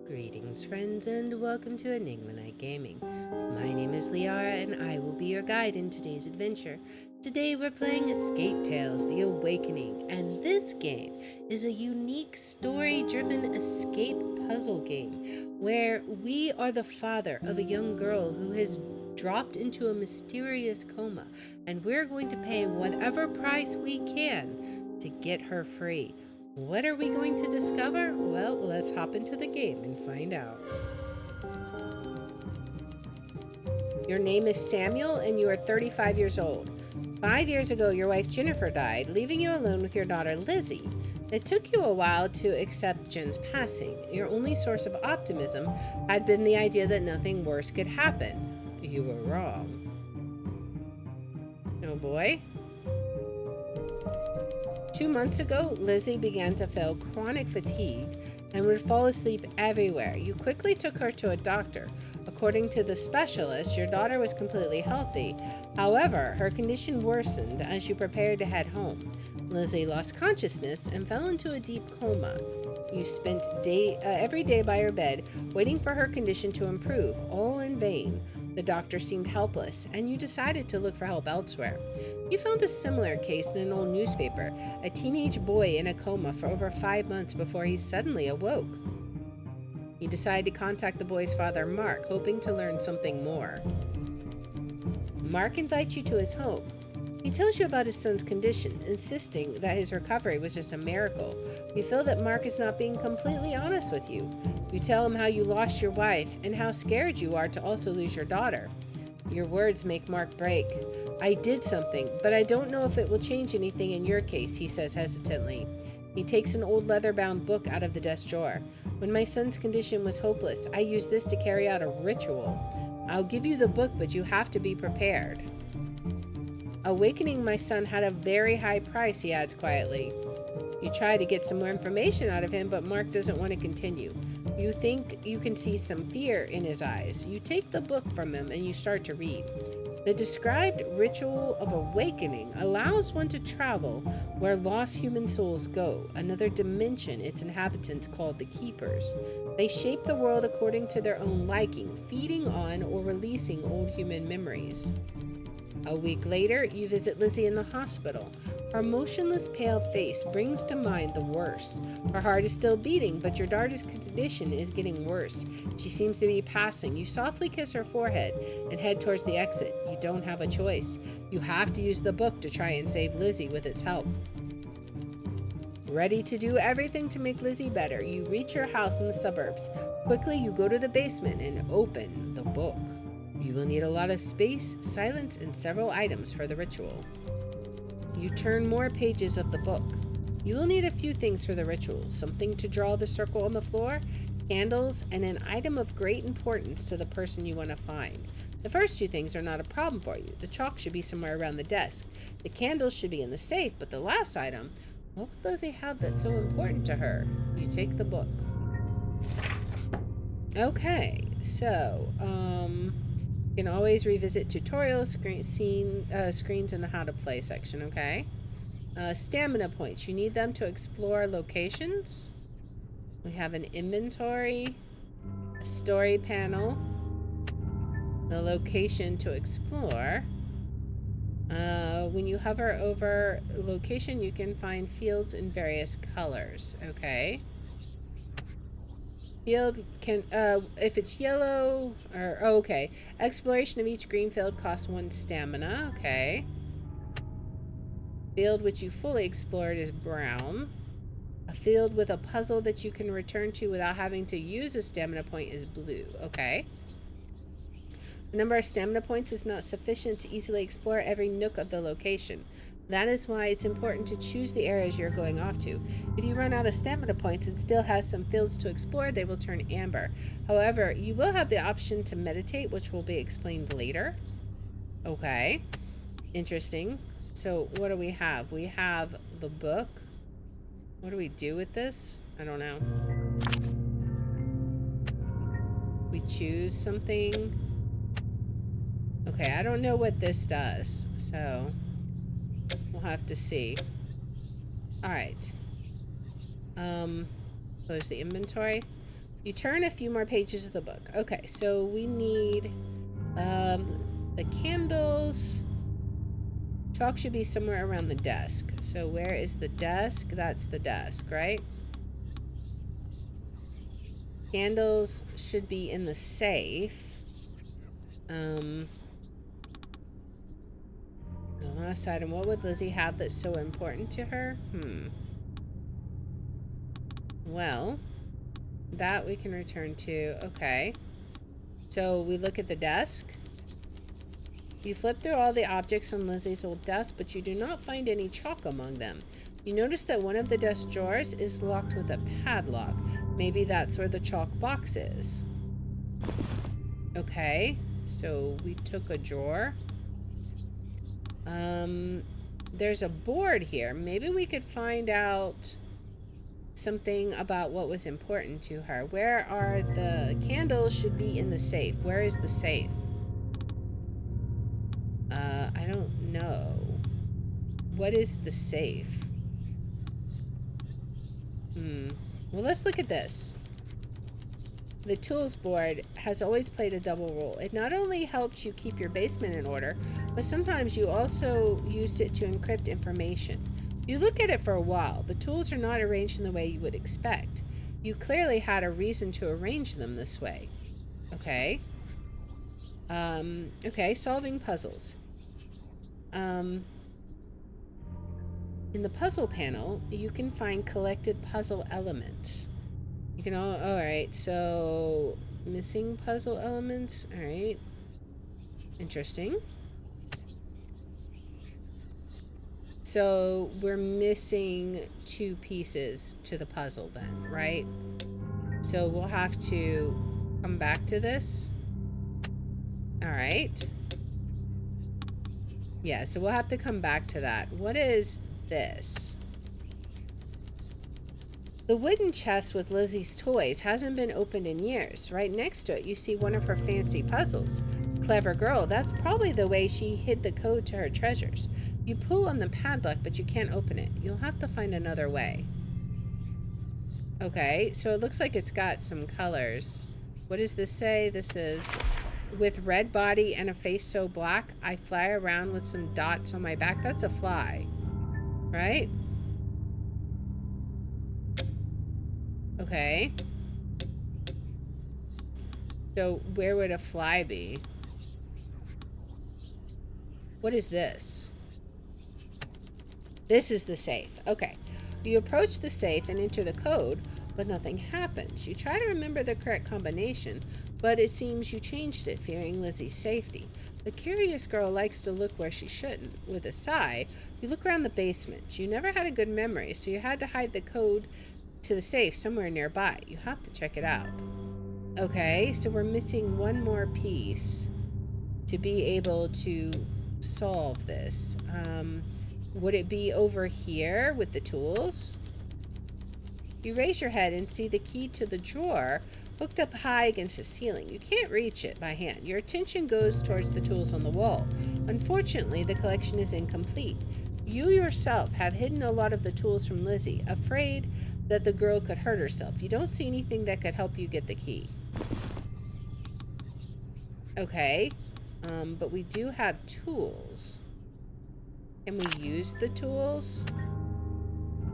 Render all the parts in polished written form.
Greetings, friends, and welcome to Enigma Night Gaming. My name is Liara, and I will be your guide in today's adventure. Today, we're playing Escape Tales: The Awakening, and this game is a unique story-driven escape puzzle game where we are the father of a young girl who has dropped into a mysterious coma, and we're going to pay whatever price we can to get her free. What are we going to discover? Well, let's hop into the game and find out. Your name is Samuel and you are 35 years old. 5 years ago, your wife Jennifer died, leaving you alone with your daughter Lizzie. It took you a while to accept Jen's passing. Your only source of optimism had been the idea that nothing worse could happen. You were wrong. Oh boy. 2 months ago, Lizzie began to feel chronic fatigue and would fall asleep everywhere. You quickly took her to a doctor. According to the specialist, your daughter was completely healthy. However, her condition worsened as you prepared to head home. Lizzie lost consciousness and fell into a deep coma. You spent every day by her bed, waiting for her condition to improve, all in vain. The doctor seemed helpless, and you decided to look for help elsewhere. You found a similar case in an old newspaper, a teenage boy in a coma for over 5 months before he suddenly awoke. You decided to contact the boy's father, Mark, hoping to learn something more. Mark invites you to his home. He tells you about his son's condition, insisting that his recovery was just a miracle. You feel that Mark is not being completely honest with you. You tell him how you lost your wife and how scared you are to also lose your daughter. Your words make Mark break. I did something, but I don't know if it will change anything in your case, he says hesitantly. He takes an old leather-bound book out of the desk drawer. When my son's condition was hopeless, I used this to carry out a ritual. I'll give you the book, but you have to be prepared. Awakening my son had a very high price, he adds quietly. You try to get some more information out of him, but Mark doesn't want to continue. You think you can see some fear in his eyes. You take the book from him and you start to read. The described ritual of awakening allows one to travel where lost human souls go, another dimension its inhabitants called the Keepers. They shape the world according to their own liking, feeding on or releasing old human memories. A week later, you visit Lizzie in the hospital. Her motionless, pale face brings to mind the worst. Her heart is still beating, but your daughter's condition is getting worse. She seems to be passing. You softly kiss her forehead and head towards the exit. You don't have a choice. You have to use the book to try and save Lizzie with its help. Ready to do everything to make Lizzie better, you reach your house in the suburbs. Quickly, you go to the basement and open the book. You will need a lot of space, silence, and several items for the ritual. You turn more pages of the book. You will need a few things for the ritual: something to draw the circle on the floor, candles, and an item of great importance to the person you want to find. The first two things are not a problem for you. The chalk should be somewhere around the desk. The candles should be in the safe, but the last item, what would Lizzie have that's so important to her? You take the book. Okay, so, you can always revisit tutorials, screens in the how to play section, okay? Stamina points. You need them to explore locations. We have an inventory, a story panel, the location to explore. When you hover over location, you can find fields in various colors, okay? Field can, if it's yellow, or, oh, okay. Exploration of each green field costs 1 stamina, okay. Field which you fully explored is brown. A field with a puzzle that you can return to without having to use a stamina point is blue, okay. The number of stamina points is not sufficient to easily explore every nook of the location. That is why it's important to choose the areas you're going off to. If you run out of stamina points and still have some fields to explore, they will turn amber. However, you will have the option to meditate, which will be explained later. Okay. Interesting. So what do we have? We have the book. What do we do with this? I don't know. We choose something. Okay, I don't know what this does, so we'll have to see. All right. Close the inventory. You turn a few more pages of the book. Okay, so we need the candles. Chalk should be somewhere around the desk. So where is the desk? That's the desk, right? Candles should be in the safe. The last item. What would Lizzie have that's so important to her? Well, that we can return to. Okay. So we look at the desk. You flip through all the objects on Lizzie's old desk, but you do not find any chalk among them. You notice that one of the desk drawers is locked with a padlock. Maybe that's where the chalk box is. Okay, so we took a drawer. There's a board here. Maybe we could find out something about what was important to her. Where are the candles? Should be in the safe. Where is the safe? I don't know. What is the safe? Well, let's look at this. The tools board has always played a double role. It not only helped you keep your basement in order, but sometimes you also used it to encrypt information. You look at it for a while. The tools are not arranged in the way you would expect. You clearly had a reason to arrange them this way. Okay. Okay, solving puzzles. In the puzzle panel, you can find collected puzzle elements. You can alright, so missing puzzle elements. Alright. Interesting. So we're missing 2 pieces to the puzzle then, right? So we'll have to come back to this. Alright. Yeah, so we'll have to come back to that. What is this? The wooden chest with Lizzie's toys hasn't been opened in years. Right next to it, you see one of her fancy puzzles. Clever girl, that's probably the way she hid the code to her treasures. You pull on the padlock, but you can't open it. You'll have to find another way. Okay, so it looks like it's got some colors. What does this say? This is, with red body and a face so black, I fly around with some dots on my back. That's a fly, right? Okay. So where would a fly be? What is this? This is the safe. Okay. You approach the safe and enter the code, but nothing happens. You try to remember the correct combination, but it seems you changed it, fearing Lizzie's safety. The curious girl likes to look where she shouldn't. With a sigh, you look around the basement. You never had a good memory, so you had to hide the code to the safe somewhere nearby. You have to check it out. Okay, so we're missing one more piece to be able to solve this. Would it be over here with the tools? You raise your head and see the key to the drawer hooked up high against the ceiling. You can't reach it by hand. Your attention goes towards the tools on the wall. Unfortunately, the collection is incomplete. You yourself have hidden a lot of the tools from Lizzie, afraid that the girl could hurt herself. You don't see anything that could help you get the key. Okay, but we do have tools. Can we use the tools?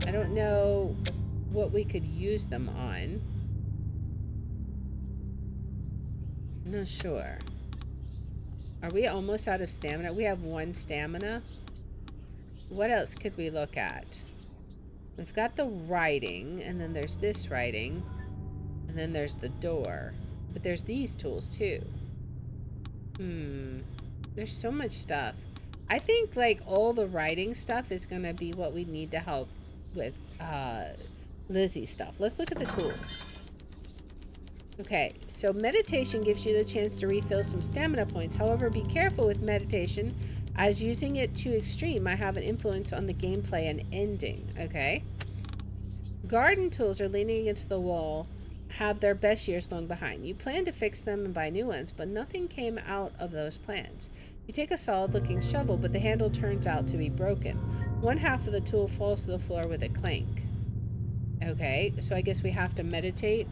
I don't know what we could use them on. I'm not sure. Are we almost out of stamina? We have 1 stamina. What else could we look at? We've got the writing, and then there's this writing, and then there's the door. But there's these tools too. There's so much stuff. I think like all the writing stuff is gonna be what we need to help with Lizzie's stuff. Let's look at the tools. Okay, so meditation gives you the chance to refill some stamina points. However, be careful with meditation, as using it too extreme might have an influence on the gameplay and ending. Okay. Garden tools are leaning against the wall, have their best years long behind. You plan to fix them and buy new ones, but nothing came out of those plans. You take a solid-looking shovel, but the handle turns out to be broken. One half of the tool falls to the floor with a clank. Okay, so I guess we have to meditate.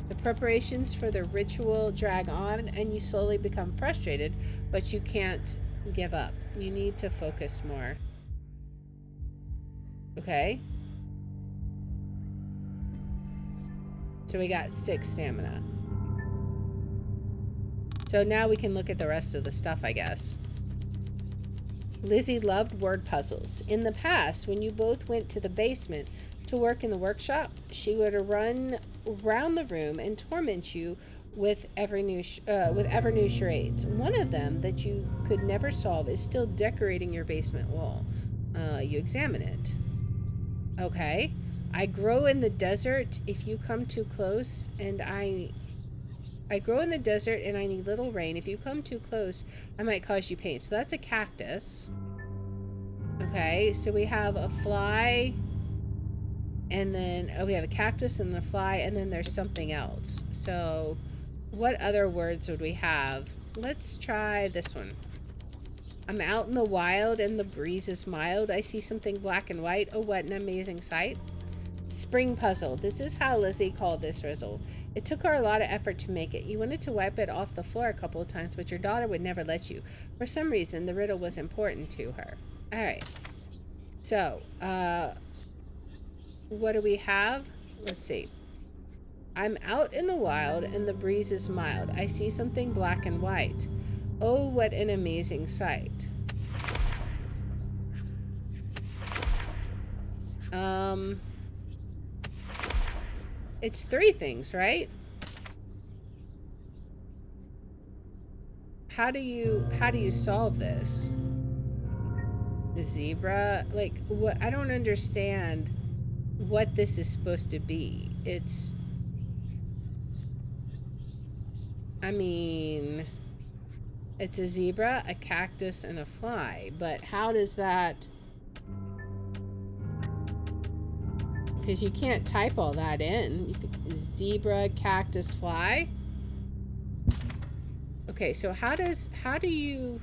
The preparations for the ritual drag on, and you slowly become frustrated, but you can't give up. You need to focus more. Okay. So we got 6 stamina. So now we can look at the rest of the stuff, I guess. Lizzie loved word puzzles. In the past, when you both went to the basement to work in the workshop, she would run around the room and torment you with ever new charades. One of them that you could never solve is still decorating your basement wall. You examine it. Okay. I grow in the desert if you come too close, and I grow in the desert and I need little rain. If you come too close, I might cause you pain. So that's a cactus. Okay, so we have a fly, and then we have a cactus and the fly, and then there's something else. So what other words would we have? Let's try this one. I'm out in the wild and the breeze is mild. I see something black and white. Oh, what an amazing sight. Spring puzzle. This is how Lizzie called this riddle. It took her a lot of effort to make it. You wanted to wipe it off the floor a couple of times, but your daughter would never let you. For some reason, the riddle was important to her. All right. So, what do we have? Let's see. I'm out in the wild and the breeze is mild. I see something black and white. Oh, what an amazing sight. It's 3 things, right? How do you solve this? The zebra? Like, what? I don't understand what this is supposed to be. It's, I mean, it's a zebra, a cactus, and a fly. But how does that... Because you can't type all that in. Zebra, cactus, fly. Okay, so how do you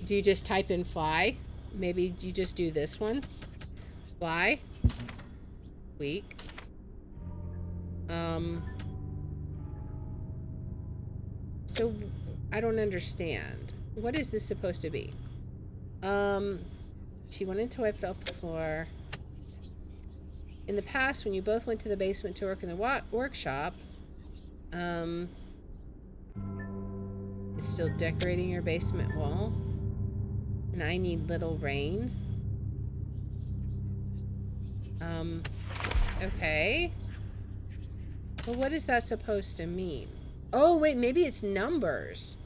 just type in fly? Maybe you just do this one. Fly. Week. So I don't understand. What is this supposed to be? She wanted to wipe it off the floor. In the past, when you both went to the basement to work in the workshop, it's still decorating your basement wall. And I need little rain. Okay. Well, what is that supposed to mean? Oh, wait, maybe it's numbers.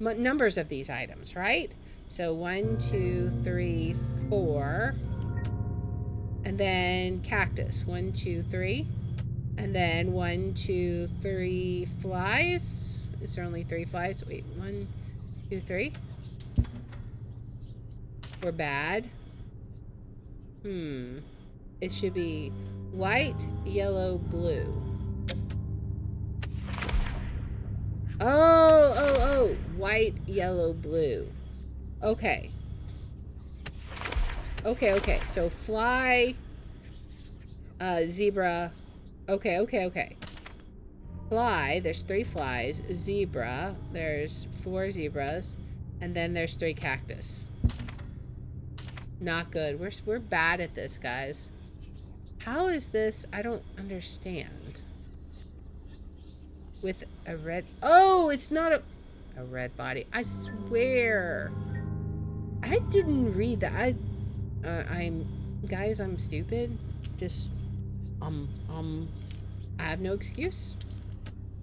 Numbers of these items, right? So 1, 2, 3, 4. And then cactus. 1, 2, 3. And then 1, 2, 3 flies. Is there only 3 flies? Wait, 1, 2, 3. We're bad. It should be white, yellow, blue. Oh. White, yellow, blue. Okay. Okay. So fly, zebra. Okay. Fly, there's 3 flies. Zebra, there's 4 zebras. And then there's 3 cactus. Not good. We're bad at this, guys. How is this? I don't understand. With a red... Oh, it's not a red body. I swear. I didn't read that. Guys, I'm stupid. Just, I have no excuse.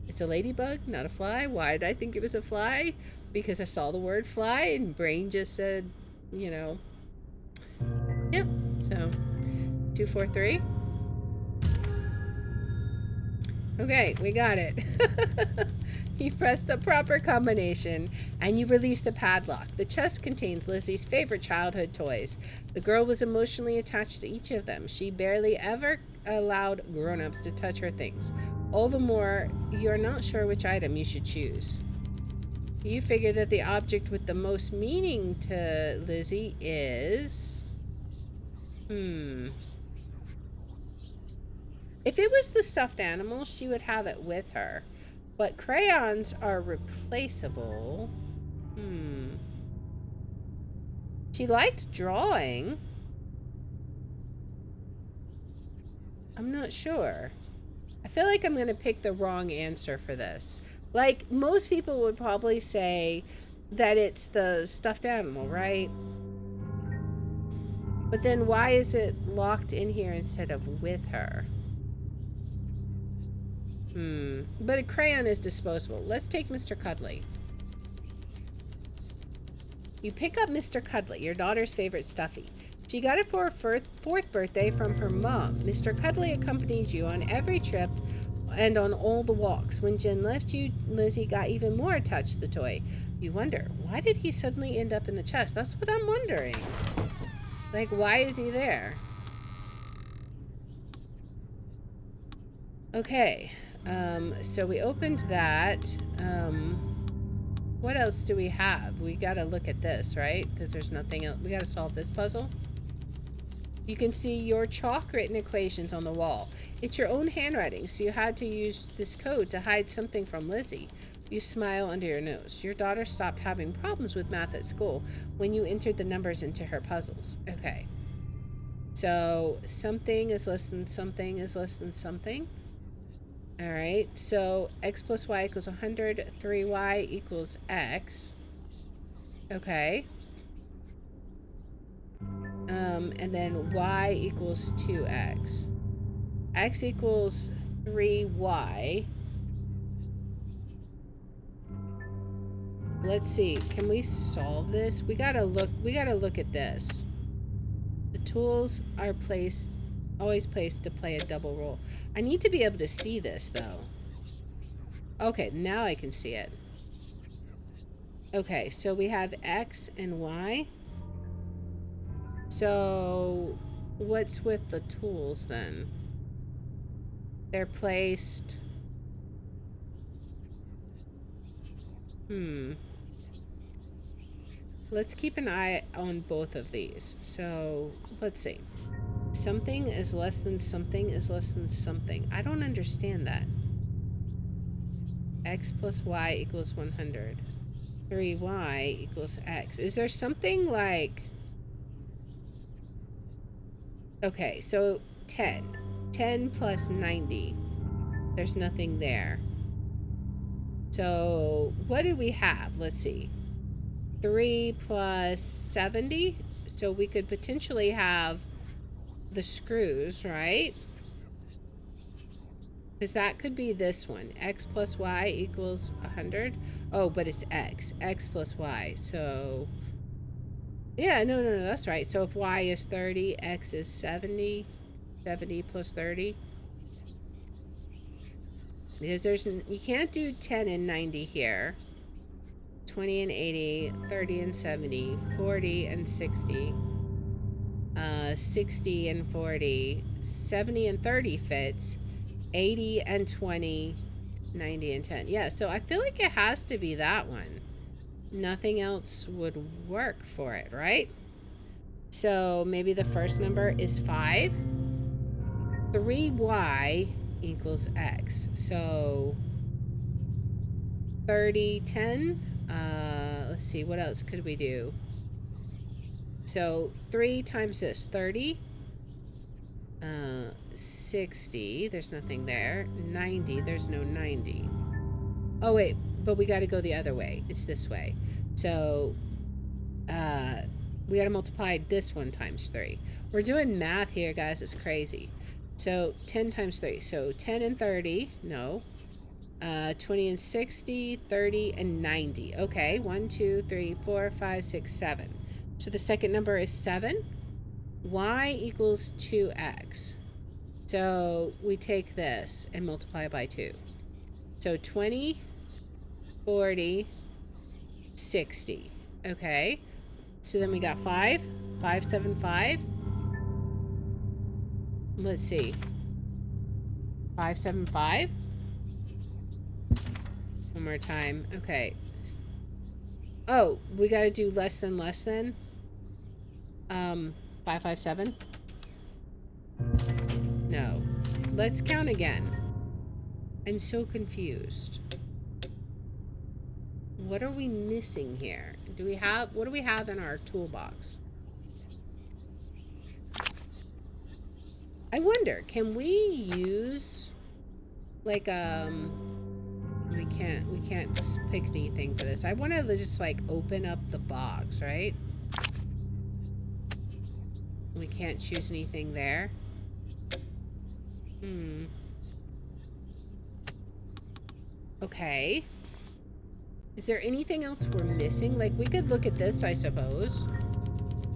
It's a ladybug, not a fly. Why did I think it was a fly? Because I saw the word fly and brain just said, you know. Yep. So, 2, 4, 3. Okay, we got it. You press the proper combination and you release the padlock. The chest contains Lizzie's favorite childhood toys. The girl was emotionally attached to each of them. She barely ever allowed grown-ups to touch her things. All the more, you're not sure which item you should choose. You figure that the object with the most meaning to Lizzie is... If it was the stuffed animal, she would have it with her. But crayons are replaceable. She liked drawing. I'm not sure. I feel like I'm going to pick the wrong answer for this. Like, most people would probably say that it's the stuffed animal, right? But then why is it locked in here instead of with her? But a crayon is disposable. Let's take Mr. Cuddly. You pick up Mr. Cuddly, your daughter's favorite stuffy. She got it for her fourth birthday from her mom. Mr. Cuddly accompanies you on every trip and on all the walks. When Jen left you, Lizzie got even more attached to the toy. You wonder, why did he suddenly end up in the chest? That's what I'm wondering. Like, why is he there? Okay, so we opened that. What else do we have? We gotta look at this, right? Because there's nothing else. We gotta solve this puzzle. You can see your chalk written equations on the wall. It's your own handwriting, so you had to use this code to hide something from Lizzie. You smile under your nose. Your daughter stopped having problems with math at school when you entered the numbers into her puzzles. Okay. So something is less than something is less than something. All right. So x plus y equals 100. 3y equals x. Okay. And then y equals 2x. X equals 3y. Let's see. Can we solve this? We gotta look at this. The tools are always placed to play a double role. I need to be able to see this though. Okay, now I can see it. Okay, so we have x and y. So what's with the tools then? They're placed. Let's keep an eye on both of these. So let's see. Something is less than something is less than something. I don't understand that. X plus y equals 100. 3y equals x. Is there something like... Okay, so 10. 10 plus 90. There's nothing there. So what do we have? Let's see. 3 plus 70. So we could potentially have the screws, right? Because that could be this one. X plus y equals 100. Oh, but it's x. X plus y. So... yeah, no, that's right. So if y is 30, x is 70. 70 plus 30. Because you can't do 10 and 90 here. 20 and 80, 30 and 70, 40 and 60, 60 and 40, 70 and 30 fits, 80 and 20, 90 and 10. Yeah, so I feel like it has to be that one. Nothing else would work for it, right? So maybe the first number is 5. 3y equals x. So 30, 10. Let's see, what else could we do? So 3 times this, 30. 60, there's nothing there. 90, there's no 90. Oh wait, but we got to go the other way. It's this way. So we got to multiply this one times 3. We're doing math here, guys. It's crazy. So 10 times 3. So 10 and 30. No. 20 and 60, 30 and 90. Okay. 1, 2, 3, 4, 5, 6, 7. So the second number is 7. Y equals 2x. So we take this and multiply by 2. So 20, 40, 60. Okay. So then we got 5. 5, 7, 5. Let's see. 5, 7, 5. One more time. Okay. Oh, we gotta do less than. 5, 5, 7. No. let's count again. I'm so confused. What are we missing here? What do we have in our toolbox? I wonder, can we use like we can't just pick anything for this. I want to just like open up the box, right? We can't choose anything there. Okay. Is there anything else we're missing? Like, we could look at this, I suppose.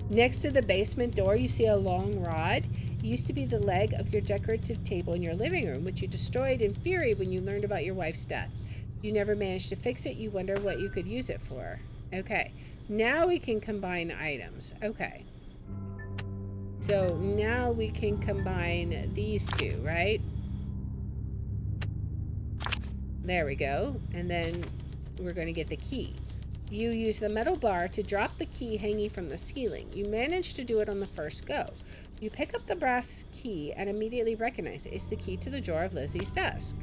Next to the basement door, you see a long rod. It used to be the leg of your decorative table in your living room, which you destroyed in fury when you learned about your wife's death. You never managed to fix it. You wonder what you could use it for. Okay. Now we can combine items. Okay. So now we can combine these two, right? There we go. And then we're going to get the key. You use the metal bar to drop the key hanging from the ceiling. You manage to do it on the first go. You pick up the brass key and immediately recognize it. It's the key to the drawer of Lizzie's desk.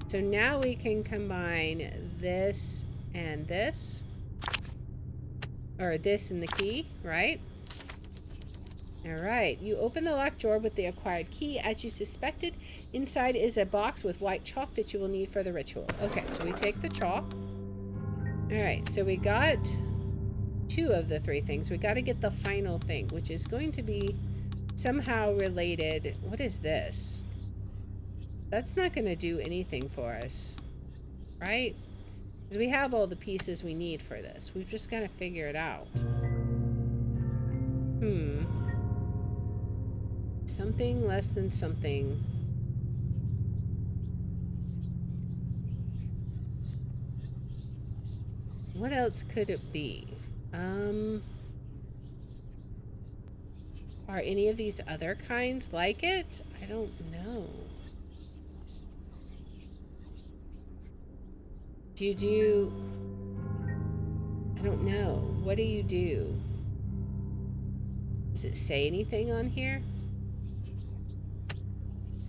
So now we can combine this and this. Or this and the key, right? Alright, you open the locked drawer with the acquired key. As you suspected, inside is a box with white chalk that you will need for the ritual. Okay, so we take the chalk. Alright, so we got 2 of the 3 things. We got to get the final thing, which is going to be somehow related. What is this? That's not going to do anything for us, right? Because we have all the pieces we need for this. We've just got to figure it out. Something less than something. What else could it be? Are any of these other kinds like it? I don't know. Do you do... I don't know. What do you do? Does it say anything on here?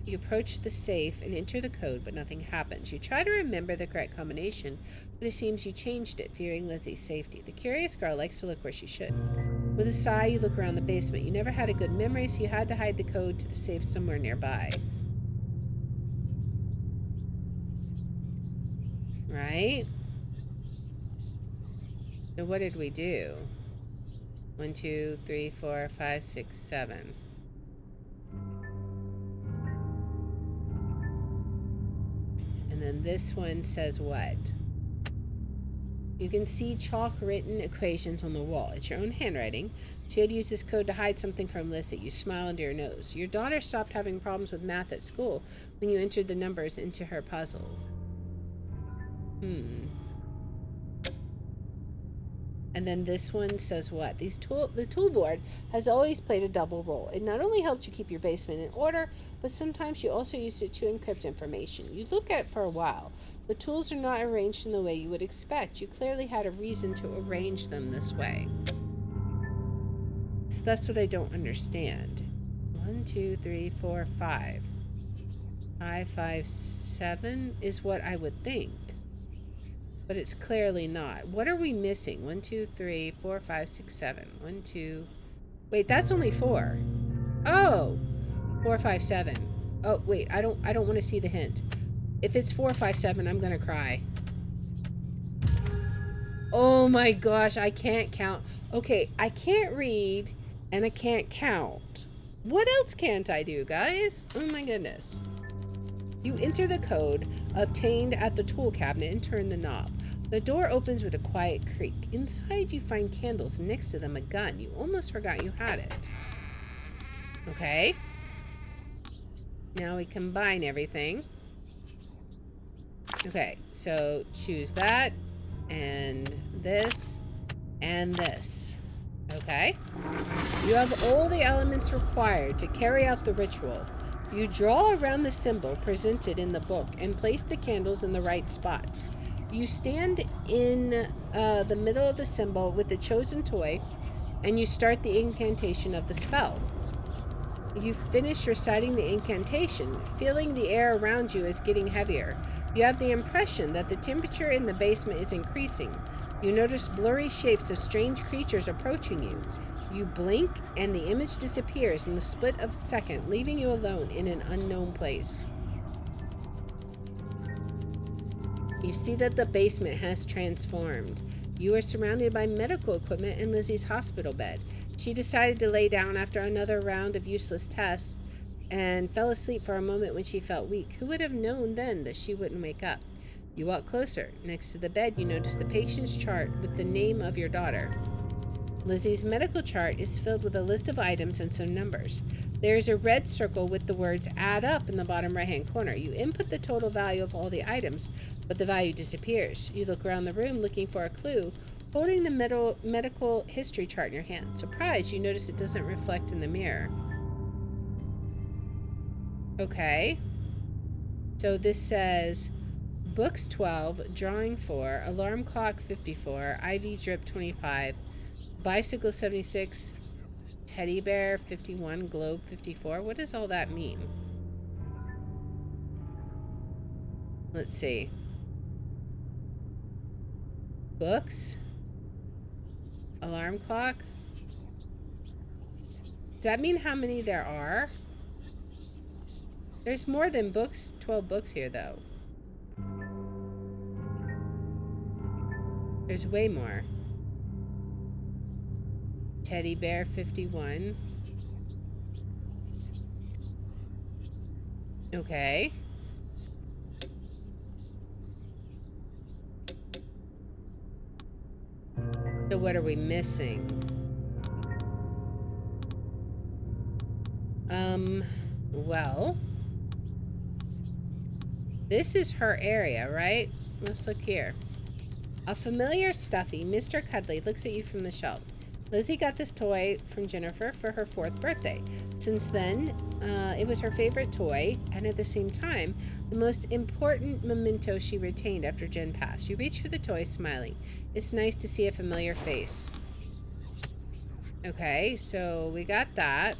You approach the safe and enter the code, but nothing happens. You try to remember the correct combination, but it seems you changed it, fearing Lizzie's safety. The curious girl likes to look where she shouldn't. With a sigh, you look around the basement. You never had a good memory, so you had to hide the code to the safe somewhere nearby. Right? So what did we do? 1, 2, 3, 4, 5, 6, 7. And then this one says what? You can see chalk written equations on the wall. It's your own handwriting. So you had used this code to hide something from Lizzie. You smile under your nose. Your daughter stopped having problems with math at school when you entered the numbers into her puzzle. And then this one says what? The tool board has always played a double role. It not only helped you keep your basement in order, but sometimes you also used it to encrypt information. You look at it for a while. The tools are not arranged in the way you would expect. You clearly had a reason to arrange them this way. So that's what I don't understand. 1, 2, 3, 4, 5. 5, 5, 7 is what I would think. But it's clearly not. What are we missing? 1, 2, 3, 4, 5, 6, 7. 1, 2. Wait, that's only 4. Oh! 4, 5, 7. Oh, wait, I don't want to see the hint. If it's 4, 5, 7, I'm gonna cry. Oh my gosh, I can't count. Okay, I can't read and I can't count. What else can't I do, guys? Oh my goodness. You enter the code obtained at the tool cabinet and turn the knob. The door opens with a quiet creak. Inside you find candles and next to them a gun. You almost forgot you had it. Okay. Now we combine everything. Okay, so choose that and this and this. Okay. You have all the elements required to carry out the ritual. You draw around the symbol presented in the book and place the candles in the right spots. You stand in the middle of the symbol with the chosen toy and you start the incantation of the spell. You finish reciting the incantation, feeling the air around you is getting heavier. You have the impression that the temperature in the basement is increasing. You notice blurry shapes of strange creatures approaching you. You blink, and the image disappears in the split of a second, leaving you alone in an unknown place. You see that the basement has transformed. You are surrounded by medical equipment in Lizzie's hospital bed. She decided to lay down after another round of useless tests and fell asleep for a moment when she felt weak. Who would have known then that she wouldn't wake up? You walk closer. Next to the bed, you notice the patient's chart with the name of your daughter. Lizzie's medical chart is filled with a list of items and some numbers. There is a red circle with the words add up in the bottom right-hand corner. You input the total value of all the items, but the value disappears. You look around the room looking for a clue, holding the medical history chart in your hand. Surprised, you notice it doesn't reflect in the mirror. Okay. So this says books 12, drawing 4, alarm clock 54, IV drip 25, bicycle 76, teddy bear 51, globe 54. What does all that mean? Let's see. Books, alarm clock. Does that mean how many there are? There's more than books, 12 books here though. There's way more. Teddy bear 51. Okay. So what are we missing? Well, this is her area, right? Let's look here. A familiar stuffy Mr. Cuddly looks at you from the shelf. Lizzie got this toy from Jennifer for her 4th birthday. Since then, it was her favorite toy, and at the same time, the most important memento she retained after Jen passed. You reach for the toy, smiling. It's nice to see a familiar face. Okay, so we got that.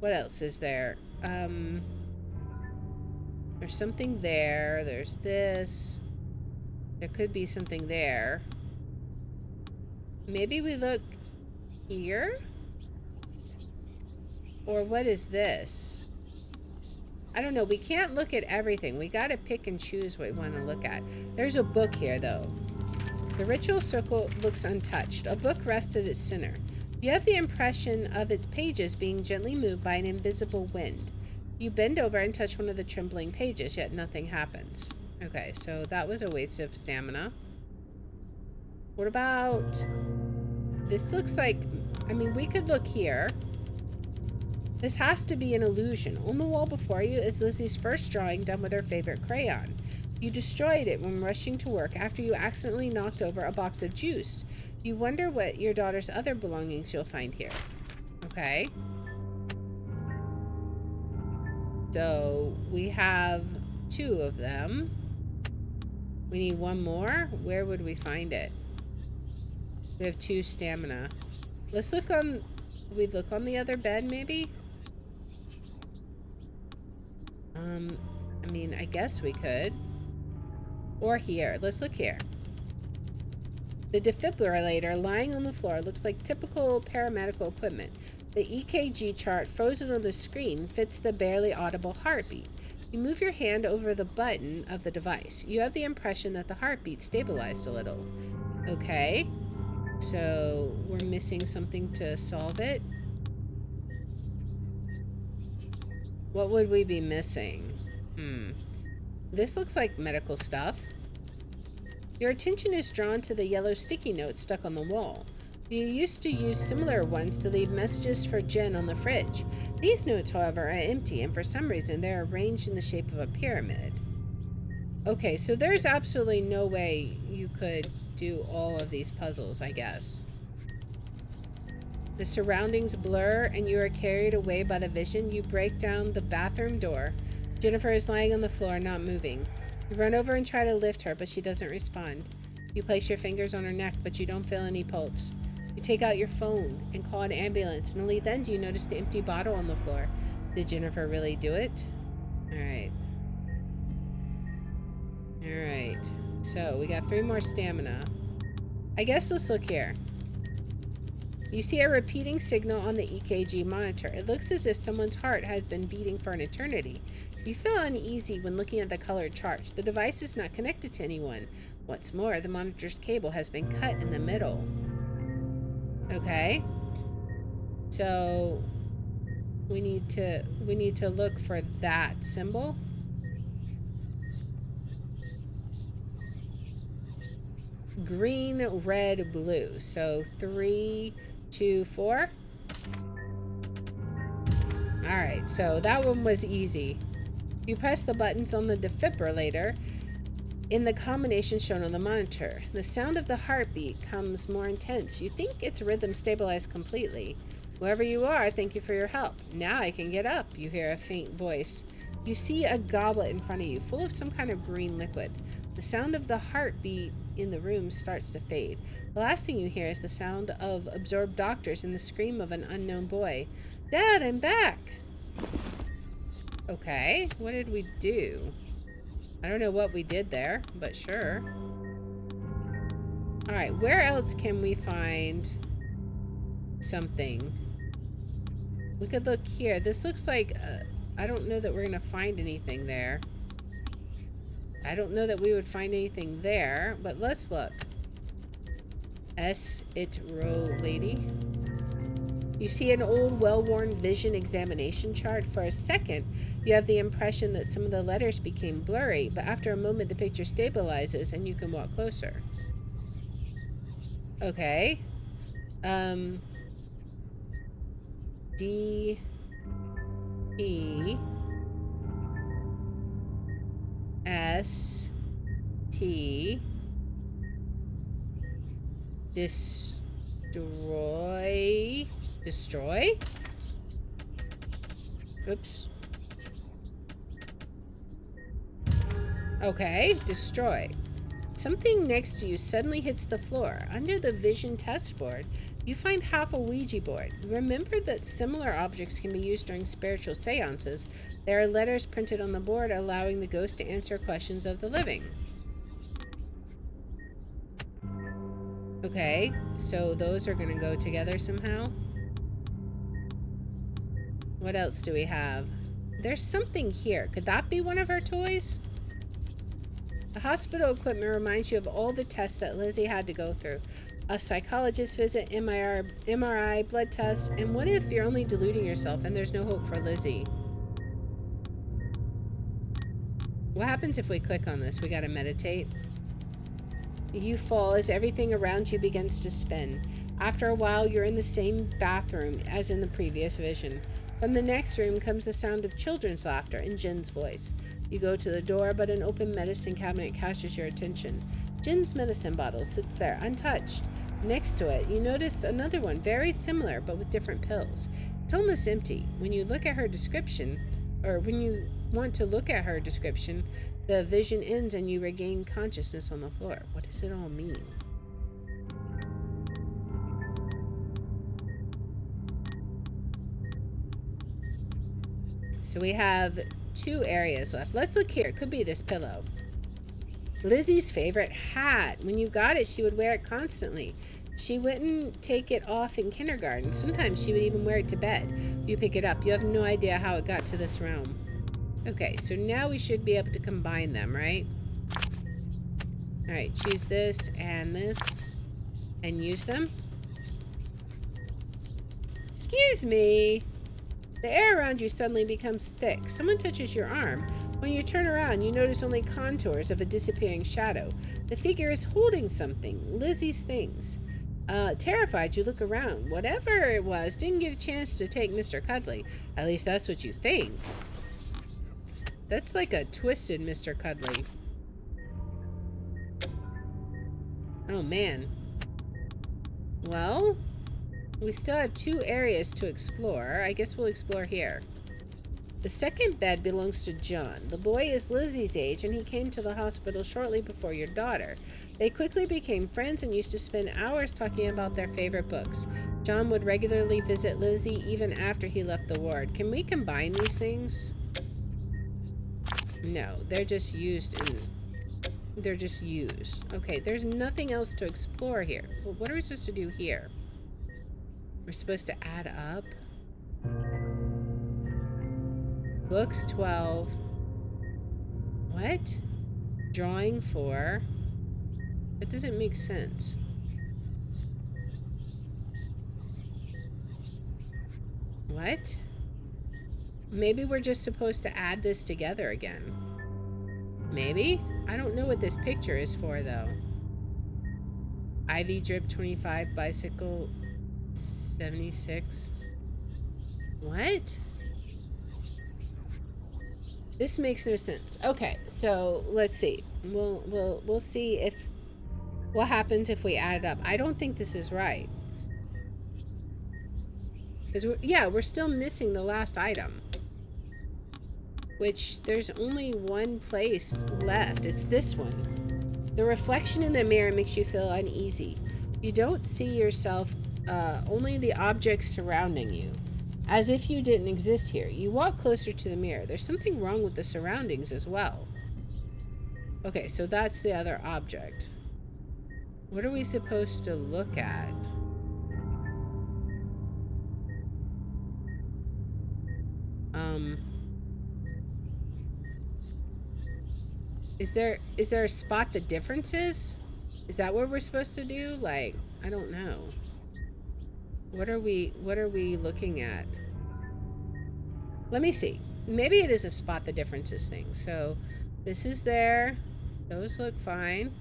What else is there? There's something there. There's this. There could be something there. Maybe we look here? Or what is this? I don't know. We can't look at everything. We gotta pick and choose what we want to look at. There's a book here, though. The ritual circle looks untouched. A book rests at its center. You have the impression of its pages being gently moved by an invisible wind. You bend over and touch one of the trembling pages, yet nothing happens. Okay, so that was a waste of stamina. What about... This looks like... I mean, we could look here. This has to be an illusion. On the wall before you is Lizzie's first drawing done with her favorite crayon. You destroyed it when rushing to work after you accidentally knocked over a box of juice. You wonder what your daughter's other belongings you'll find here. Okay. So, we have 2 of them. We need 1 more. Where would we find it? We have 2 stamina. Let's look on... we look on the other bed, maybe? I mean, I guess we could. Or here. Let's look here. The defibrillator lying on the floor looks like typical paramedical equipment. The EKG chart frozen on the screen fits the barely audible heartbeat. You move your hand over the button of the device. You have the impression that the heartbeat stabilized a little. Okay. So, we're missing something to solve it. What would we be missing? This looks like medical stuff. Your attention is drawn to the yellow sticky notes stuck on the wall. You used to use similar ones to leave messages for Jen on the fridge. These notes, however, are empty, and for some reason they're arranged in the shape of a pyramid. Okay, so there's absolutely no way you could do all of these puzzles, I guess. The surroundings blur, and you are carried away by the vision. You break down the bathroom door. Jennifer is lying on the floor, not moving. You run over and try to lift her, but she doesn't respond. You place your fingers on her neck, but you don't feel any pulse. You take out your phone and call an ambulance, and only then do you notice the empty bottle on the floor. Did Jennifer really do it? Alright. Alright. So, we got 3 more stamina. I guess let's look here. You see a repeating signal on the EKG monitor. It looks as if someone's heart has been beating for an eternity. You feel uneasy when looking at the colored charts. The device is not connected to anyone. What's more, the monitor's cable has been cut in the middle. Okay. So we need to look for that symbol. Green, red, blue. So 3, 2, 4. Alright, so that one was easy. You press the buttons on the defibrillator in the combination shown on the monitor. The sound of the heartbeat comes more intense. You think its rhythm stabilized completely. Whoever you are, thank you for your help. Now I can get up, you hear a faint voice. You see a goblet in front of you, full of some kind of green liquid. The sound of the heartbeat in the room starts to fade. The last thing you hear is the sound of absorbed doctors and the scream of an unknown boy. Dad, I'm back! Okay, what did we do? I don't know what we did there, but sure. Alright, where else can we find something? We could look here. This looks like... I don't know that we're going to find anything there. I don't know that we would find anything there, but let's look. It-row lady. You see an old, well-worn vision examination chart. For a second, you have the impression that some of the letters became blurry, but after a moment, the picture stabilizes and you can walk closer. Okay. D... E... S... T... Destroy... Destroy? Oops. Okay, destroy. Something next to you suddenly hits the floor. Under the vision test board, you find half a Ouija board. Remember that similar objects can be used during spiritual seances. There are letters printed on the board allowing the ghost to answer questions of the living. Okay, so those are going to go together somehow. What else do we have? There's something here. Could that be one of her toys? The hospital equipment reminds you of all the tests that Lizzie had to go through. A psychologist visit, MRI, blood tests, and what if you're only deluding yourself and there's no hope for Lizzie? What happens if we click on this? We gotta meditate. You fall as everything around you begins to spin. After a while, you're in the same bathroom as in the previous vision. From the next room comes the sound of children's laughter and Jin's voice. You go to the door, but an open medicine cabinet catches your attention. Jin's medicine bottle sits there, untouched. Next to it, you notice another one, very similar, but with different pills. It's almost empty. When you look at her description, or when you want to look at her description, the vision ends and you regain consciousness on the floor. What does it all mean? So we have 2 areas left. Let's look here. It could be this pillow. Lizzie's favorite hat. When you got it, she would wear it constantly. She wouldn't take it off in kindergarten. Sometimes she would even wear it to bed. You pick it up. You have no idea how it got to this realm. Okay, so now we should be able to combine them, right? Alright, choose this and use them. Excuse me. The air around you suddenly becomes thick. Someone touches your arm. When you turn around, you notice only contours of a disappearing shadow. The figure is holding something. Lizzie's things. Terrified, you look around. Whatever it was didn't get a chance to take Mr. Cuddly. At least that's what you think. That's like a twisted Mr. Cuddly. Oh, man. Well, we still have 2 areas to explore. I guess we'll explore here. The second bed belongs to John. The boy is Lizzie's age, and he came to the hospital shortly before your daughter. They quickly became friends and used to spend hours talking about their favorite books. John would regularly visit Lizzie even after he left the ward. Can we combine these things? No, they're just used and they're just used. Okay, there's nothing else to explore here. Well, what are we supposed to do here? We're supposed to add up. Books 12. What? Drawing 4. That doesn't make sense. What? Maybe we're just supposed to add this together again. Maybe? I don't know what this picture is for, though. IV drip 25, bicycle 76. What? This makes no sense. Okay, so let's see. We'll see if what happens if we add it up. I don't think this is right. Because we're still missing the last item. Which there's only one place left. It's this one. The reflection in the mirror makes you feel uneasy. You don't see yourself, only the objects surrounding you. As if you didn't exist here. You walk closer to the mirror. There's something wrong with the surroundings as well. Okay, so that's the other object. What are we supposed to look at? Is there a spot the differences? Is that what we're supposed to do? Like, I don't know. What are we looking at? Let me see. Maybe it is a spot the differences thing. So this is there. Those look fine.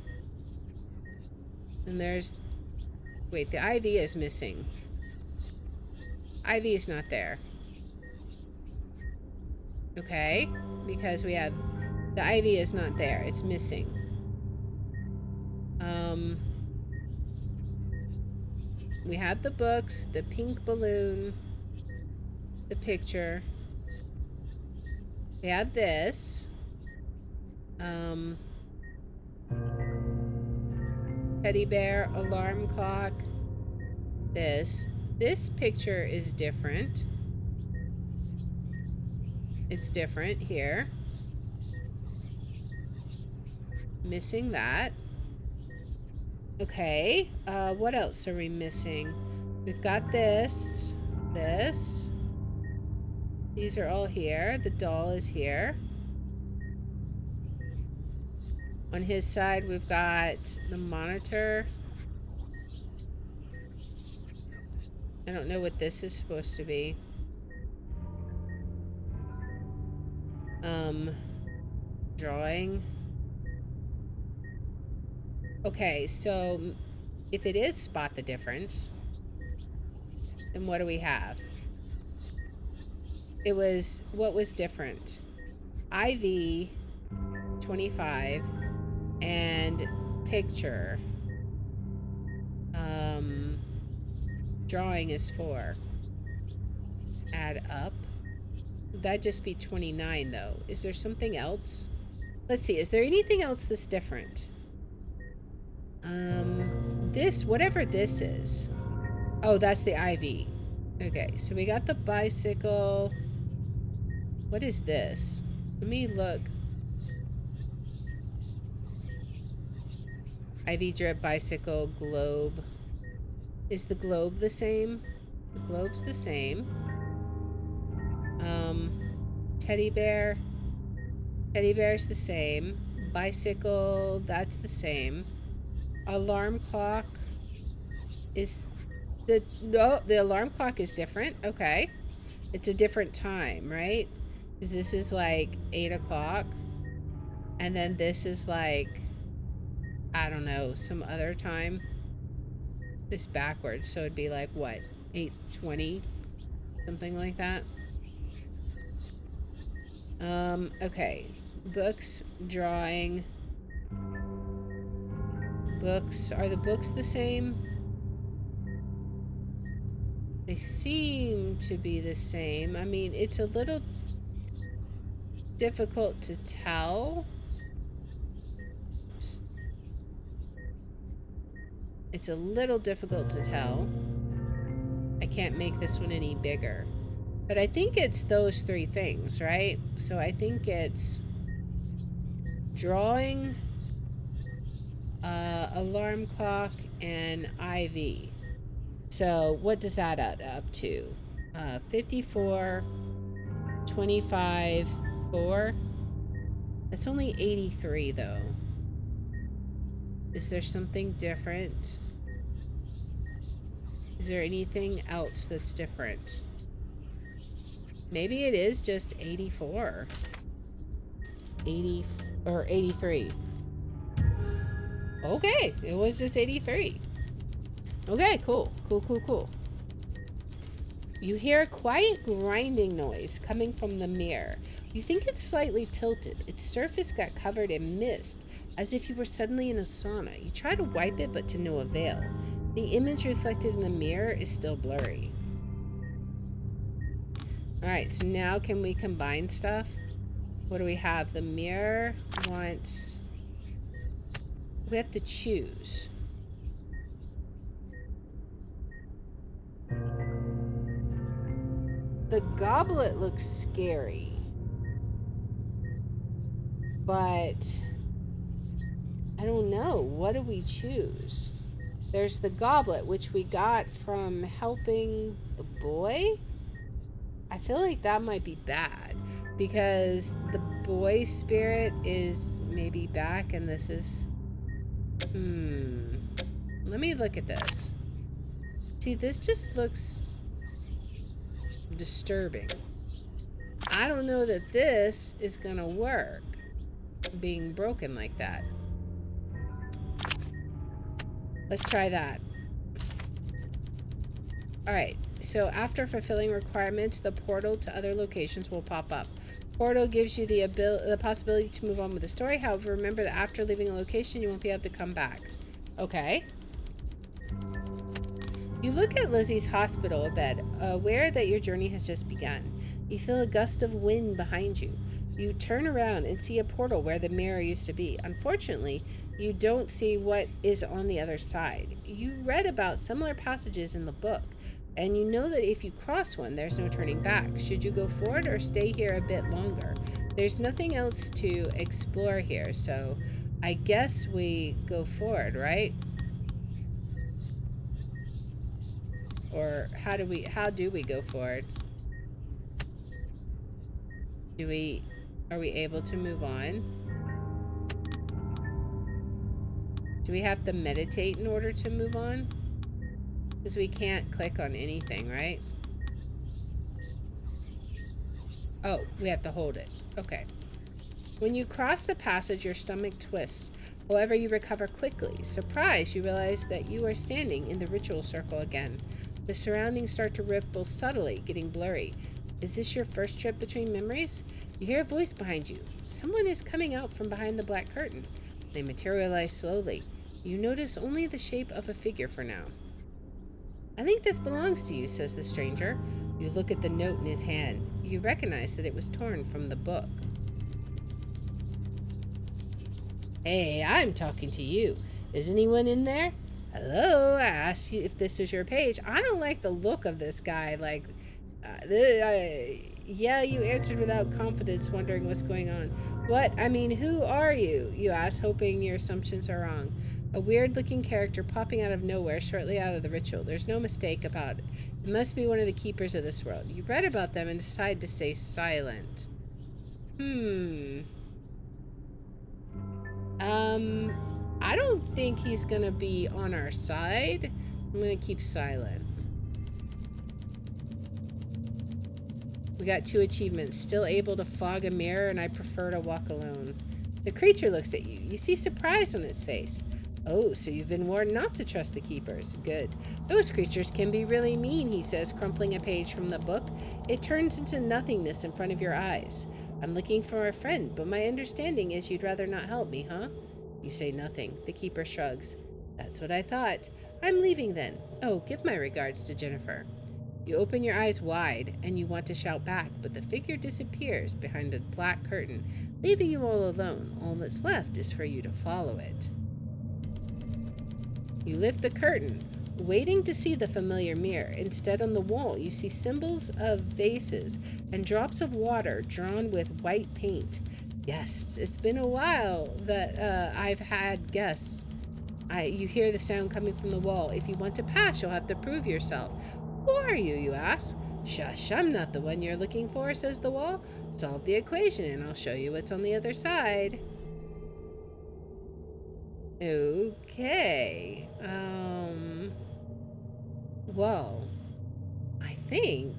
And there's, wait, the IV is missing. IV is not there. Okay, because we have, the IV is not there. It's missing. We have the books, the pink balloon, the picture. We have this. Teddy bear, alarm clock. This picture is different. It's different here. Missing that. Okay, what else are we missing? We've got this. These are all here. The doll is here. On his side, we've got the monitor. I don't know what this is supposed to be. Drawing. Okay, so if it is spot the difference, then what do we have? It was, what was different? IV 25 and picture. Drawing is 4. Add up. That'd just be 29 though. Is there something else? Let's see, is there anything else that's different? This, whatever this is. Oh, that's the IV. Okay, so we got the bicycle. What is this? Let me look. IV drip, bicycle, globe. Is the globe the same? The globe's the same. Teddy bear. Teddy bear's the same. Bicycle, that's the same. Alarm clock is the alarm clock is different. Okay, it's a different time, right? Because this is like 8 o'clock, and then this is like, I don't know, some other time. This backwards, so it'd be like what, 8:20, something like that. Okay, books, drawing. Books, are the books the same? They seem to be the same. I mean, it's a little difficult to tell. It's a little difficult to tell. I can't make this one any bigger. But I think it's those three things, right? So I think it's drawing, alarm clock, and IV. So what does that add up to? 54, 25, 4. That's only 83 though. Is there something different? Is there anything else that's different? Maybe it is just 84. 80 or 83. Okay, it was just 83. Okay, cool. Cool. You hear a quiet grinding noise coming from the mirror. You think it's slightly tilted. Its surface got covered in mist, as if you were suddenly in a sauna. You try to wipe it, but to no avail. The image reflected in the mirror is still blurry. Alright, so now can we combine stuff? What do we have? The mirror wants... We have to choose. The goblet looks scary. But... I don't know. What do we choose? There's the goblet, which we got from helping the boy. I feel like that might be bad because the boy spirit is maybe back and this is... Let me look at this. See, this just looks disturbing. I don't know that this is gonna work being broken like that. Let's try that. Alright, so after fulfilling requirements, the portal to other locations will pop up. Portal gives you the possibility to move on with the story. However, remember that after leaving a location, you won't be able to come back. Okay. You look at Lizzie's hospital bed, aware that your journey has just begun. You feel a gust of wind behind you. You turn around and see a portal where the mirror used to be. Unfortunately, you don't see what is on the other side. You read about similar passages in the book, and you know that if you cross one, there's no turning back. Should you go forward or stay here a bit longer? There's nothing else to explore here, so I guess we go forward, right? Or how do we go forward? Are we able to move on? Do we have to meditate in order to move on? Because we can't click on anything, right? Oh, we have to hold it. Okay. When you cross the passage, your stomach twists. However, you recover quickly. Surprised, you realize that you are standing in the ritual circle again. The surroundings start to ripple subtly, getting blurry. Is this your first trip between memories? You hear a voice behind you. Someone is coming out from behind the black curtain. They materialize slowly. You notice only the shape of a figure for now. I think this belongs to you, says the stranger. You look at the note in his hand. You recognize that it was torn from the book. Hey, I'm talking to you. Is anyone in there? Hello, I asked you if this was your page. I don't like the look of this guy. Like, yeah, you answered without confidence, wondering what's going on. What? I mean, who are you? You asked, hoping your assumptions are wrong. A weird-looking character popping out of nowhere shortly out of the ritual. There's no mistake about it. It must be one of the keepers of this world. You read about them and decided to stay silent. I don't think he's gonna be on our side. I'm gonna keep silent. We got 2 achievements. Still able to fog a mirror, and I prefer to walk alone. The creature looks at you. You see surprise on its face. Oh, so you've been warned not to trust the keepers. Good. Those creatures can be really mean, he says, crumpling a page from the book. It turns into nothingness in front of your eyes. I'm looking for a friend, but my understanding is you'd rather not help me, huh? You say nothing. The keeper shrugs. That's what I thought. I'm leaving then. Oh, give my regards to Jennifer. You open your eyes wide and you want to shout back, but the figure disappears behind a black curtain, leaving you all alone. All that's left is for you to follow it. You lift the curtain, waiting to see the familiar mirror. Instead, on the wall, you see symbols of vases and drops of water drawn with white paint. Yes, it's been a while that I've had guests. You hear the sound coming from the wall. If you want to pass, you'll have to prove yourself. Who are you, you ask? Shush, I'm not the one you're looking for, says the wall. Solve the equation and I'll show you what's on the other side. Okay. Well, I think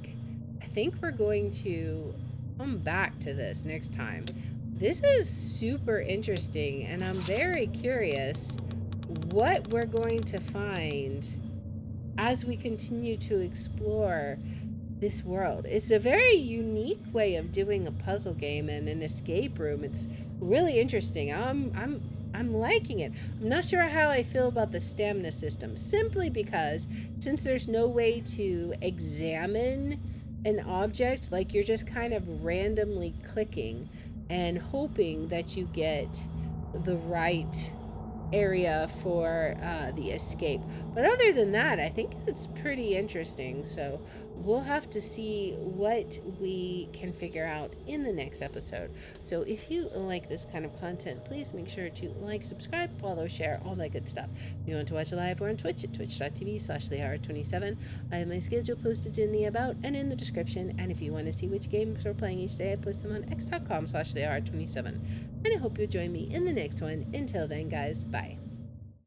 we're going to come back to this next time. This is super interesting, and I'm very curious what we're going to find as we continue to explore this world. It's a very unique way of doing a puzzle game and an escape room. It's really interesting. I'm liking it. I'm not sure how I feel about the stamina system, simply because since there's no way to examine an object, like you're just kind of randomly clicking and hoping that you get the right area for the escape. But other than that, I think it's pretty interesting. So we'll have to see what we can figure out in the next episode. So if you like this kind of content, please make sure to like, subscribe, follow, share, all that good stuff. If you want to watch live, we're on Twitch at twitch.tv/LeeHoward27. I have my schedule posted in the about and in the description. And if you want to see which games we're playing each day, I post them on x.com/LeeHoward27. And I hope you'll join me in the next one. Until then, guys, bye.